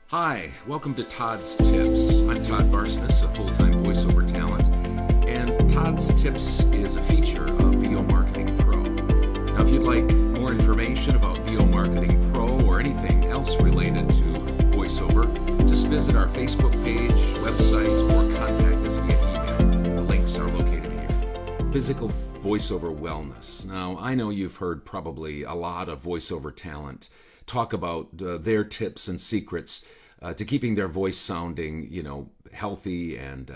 Hi, welcome to Todd's Tips. I'm Todd Barsness, a full-time voiceover talent, and Todd's Tips is a feature of VO Marketing Pro. Now, if you'd like more information about VO Marketing Pro or anything else related to voiceover, just visit our Facebook page, website, or contact us via email. The links are located here. Physical voiceover wellness. Now, I know you've heard probably a lot of voiceover talent talk about their tips and secrets to keeping their voice sounding, healthy and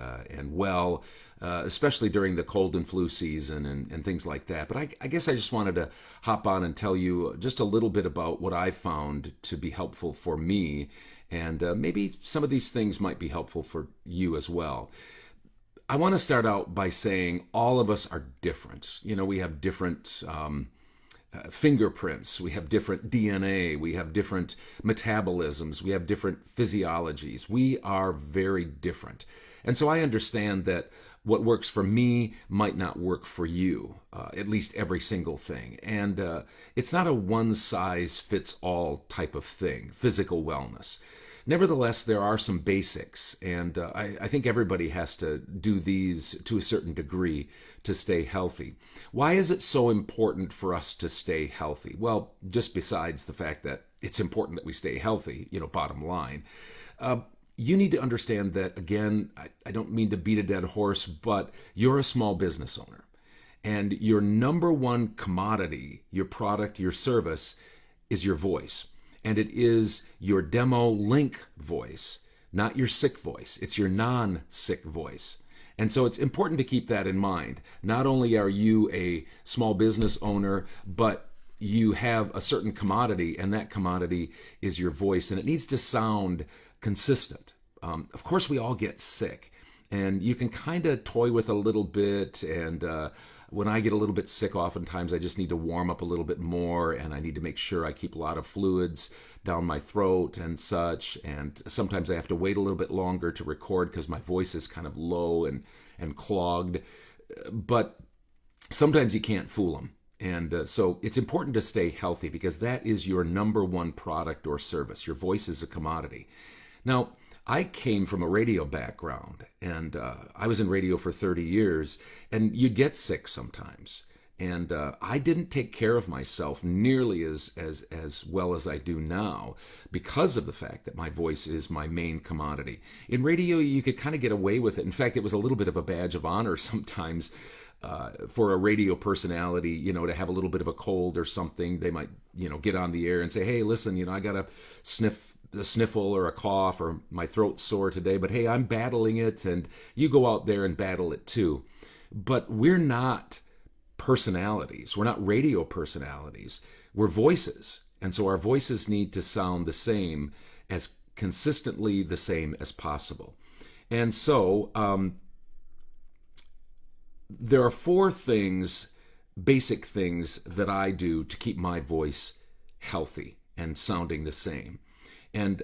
well, especially during the cold and flu season and things like that. But I guess I just wanted to hop on and tell you just a little bit about what I found to be helpful for me, and maybe some of these things might be helpful for you as well. I want to start out by saying all of us are different. We have different fingerprints, we have different DNA, we have different metabolisms, we have different physiologies. We are very different. And so I understand that what works for me might not work for you, at least every single thing. And it's not a one-size-fits-all type of thing, physical wellness. Nevertheless, there are some basics, and I think everybody has to do these to a certain degree to stay healthy. Why is it so important for us to stay healthy? Well, just besides the fact that it's important that we stay healthy, bottom line, you need to understand that, again, I don't mean to beat a dead horse, but you're a small business owner, and your number one commodity, your product, your service, is your voice. And it is your demo link voice, not your sick voice. It's your non-sick voice. And so it's important to keep that in mind. Not only are you a small business owner, but you have a certain commodity, and that commodity is your voice, and it needs to sound consistent. Of course, we all get sick, and you can kind of toy with a little bit, and when I get a little bit sick, oftentimes I just need to warm up a little bit more, and I need to make sure I keep a lot of fluids down my throat and such, and sometimes I have to wait a little bit longer to record because my voice is kind of low and clogged, but sometimes you can't fool them. And so it's important to stay healthy because that is your number one product or service. Your voice is a commodity. Now, I came from a radio background, and I was in radio for 30 years, and you get sick sometimes. And I didn't take care of myself nearly as well as I do now because of the fact that my voice is my main commodity. In radio, you could kind of get away with it. In fact, it was a little bit of a badge of honor sometimes for a radio personality, to have a little bit of a cold or something. They might, get on the air and say, hey, listen, I got a sniffle or a cough or my throat's sore today, but hey, I'm battling it, and you go out there and battle it too. But we're not personalities. We're not radio personalities. We're voices. And so our voices need to sound the same, as consistently the same as possible. And so there are four basic things that I do to keep my voice healthy and sounding the same. And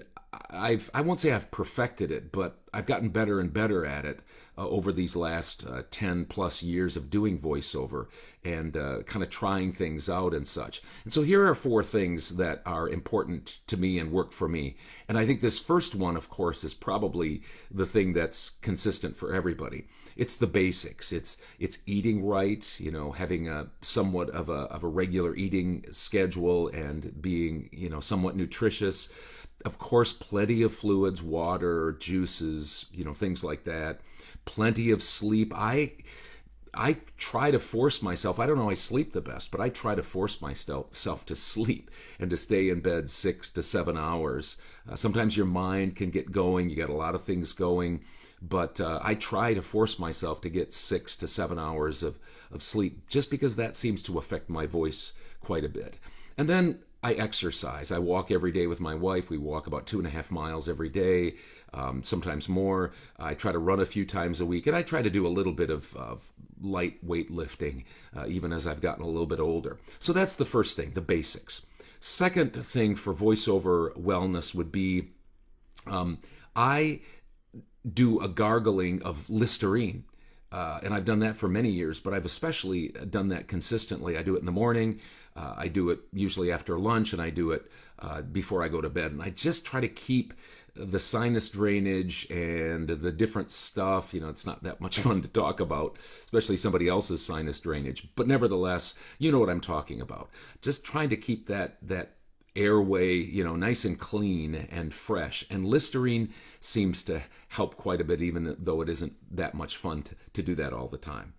I won't say I've perfected it, but I've gotten better and better at it over these last 10 plus years of doing voiceover and kind of trying things out and such. And so here are four things that are important to me and work for me. And I think this first one, of course, is probably the thing that's consistent for everybody. It's the basics. It's eating right, having a somewhat of a regular eating schedule and being, somewhat nutritious. Of course, plenty of fluids, water, juices, things like that. Plenty of sleep. I try to force myself. I don't always sleep the best, but I try to force myself to sleep and to stay in bed 6 to 7 hours. Sometimes your mind can get going. You got a lot of things going, but I try to force myself to get 6 to 7 hours of sleep just because that seems to affect my voice quite a bit. And then I exercise. I walk every day with my wife. We walk about 2.5 miles every day, sometimes more. I try to run a few times a week, and I try to do a little bit of light weightlifting, even as I've gotten a little bit older. So that's the first thing, the basics. Second thing for voiceover wellness would be I do a gargling of Listerine. and I've done that for many years, but I've especially done that consistently. I do it in the morning, I do it usually after lunch, and I do it before I go to bed. And I just try to keep the sinus drainage and the different stuff. It's not that much fun to talk about, especially somebody else's sinus drainage. But nevertheless, you know what I'm talking about. Just trying to keep that airway, nice and clean and fresh. And Listerine seems to help quite a bit, even though it isn't that much fun to do that all the time.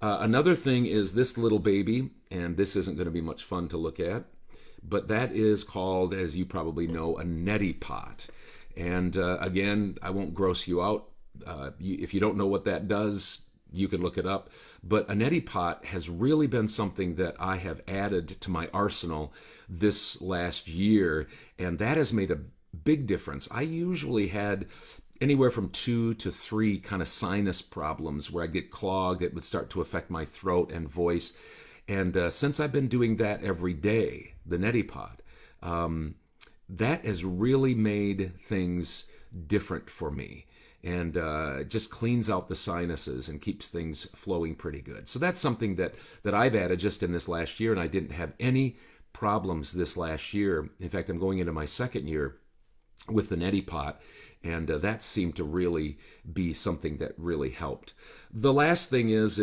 Another thing is this little baby, and this isn't going to be much fun to look at, but that is called, as you probably know, a Neti Pot. And again, I won't gross you out. If you don't know what that does, you can look it up. But a Neti Pot has really been something that I have added to my arsenal this last year, and that has made a big difference. I usually had anywhere from 2 to 3 kind of sinus problems where I get clogged. It would start to affect my throat and voice. And since I've been doing that every day, the Neti Pot, that has really made things different for me. And just cleans out the sinuses and keeps things flowing pretty good. So that's something that I've added just in this last year, and I didn't have any problems this last year. In fact, I'm going into my second year with the Neti Pot, and that seemed to really be something that really helped. The last thing is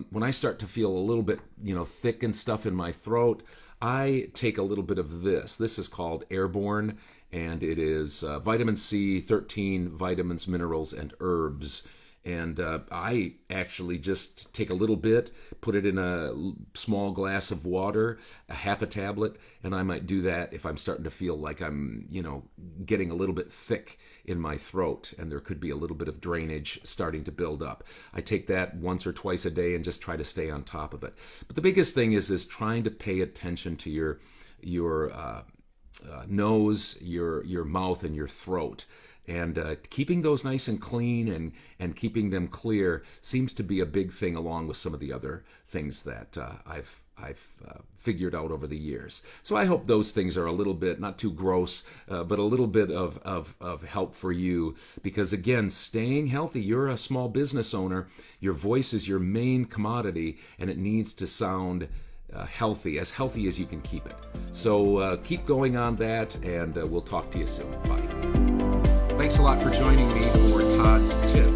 when I start to feel a little bit, thick and stuff in my throat, I take a little bit of this. This is called Airborne, and it is vitamin C, 13 vitamins, minerals, and herbs. And I actually just take a little bit, put it in a small glass of water, a half a tablet, and I might do that if I'm starting to feel like I'm, getting a little bit thick in my throat, and there could be a little bit of drainage starting to build up. I take that once or twice a day and just try to stay on top of it. But the biggest thing is trying to pay attention to your nose, your mouth, and your throat. And keeping those nice and clean and keeping them clear seems to be a big thing, along with some of the other things that I've figured out over the years. So I hope those things are a little bit, not too gross, but a little bit of help for you. Because again, staying healthy, you're a small business owner, your voice is your main commodity, and it needs to sound healthy as you can keep it. So keep going on that, and we'll talk to you soon. Bye. Thanks a lot for joining me for Todd's Tip.